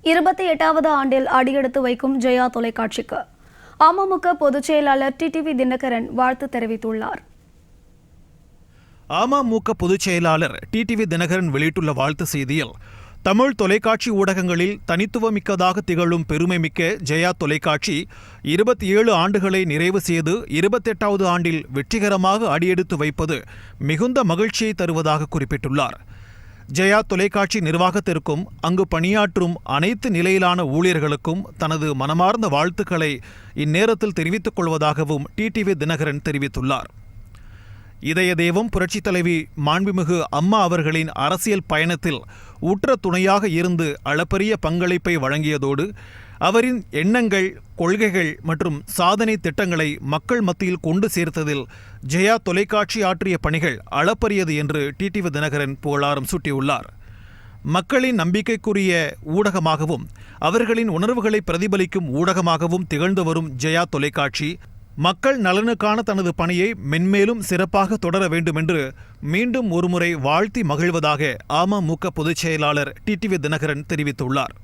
28வது ஆண்டில் அடியெடுத்து வைக்கும் ஜெயா தொலைக்காட்சிக்கு அமமுக பொதுச் செயலாளர் டிடிவி தினகரன் வாழ்த்து தெரிவித்துள்ளார். அமமுக பொதுச் செயலாளர் டிடிவி தினகரன் வெளியிட்டுள்ள வாழ்த்து செய்தியில், தமிழ் தொலைக்காட்சி ஊடகங்களில் தனித்துவமிக்கதாக திகழும் பெருமைமிக்க ஜெயா தொலைக்காட்சி 27 ஆண்டுகளை நிறைவு செய்து 28வது ஆண்டில் வெற்றிகரமாக அடியெடுத்து வைப்பது மிகுந்த மகிழ்ச்சியை தருவதாக குறிப்பிட்டுள்ளார். ஜெயா தொலைக்காட்சி நிர்வாகத்திற்கும் அங்கு பணியாற்றும் அனைத்து நிலையிலான ஊழியர்களுக்கும் தனது மனமார்ந்த வாழ்த்துக்களை இந்நேரத்தில் தெரிவித்துக் கொள்வதாகவும் டிடிவி தினகரன் தெரிவித்துள்ளார். இதய தெய்வம் புரட்சித் தலைவி மாண்புமிகு அம்மா அவர்களின் அரசியல் பயணத்தில் உற்ற துணையாக இருந்து அளப்பரிய பங்களிப்பை வழங்கியதோடு அவரின் எண்ணங்கள், கொள்கைகள் மற்றும் சாதனை திட்டங்களை மக்கள் மத்தியில் கொண்டு சேர்த்ததில் ஜெயா தொலைக்காட்சி ஆற்றிய பணிகள் அளப்பரியது என்று டிடிவி தினகரன் புகழாரம் சூட்டியுள்ளார். மக்களின் நம்பிக்கைக்குரிய ஊடகமாகவும் அவர்களின் உணர்வுகளை பிரதிபலிக்கும் ஊடகமாகவும் திகழ்ந்து வரும் ஜெயா தொலைக்காட்சி மக்கள் நலனுக்கான தனது பணியை மென்மேலும் சிறப்பாக தொடர வேண்டுமென்று மீண்டும் ஒருமுறை வாழ்த்தி மகிழ்வதாக அமமுக பொதுச் செயலாளர் டிடிவி தினகரன் தெரிவித்துள்ளார்.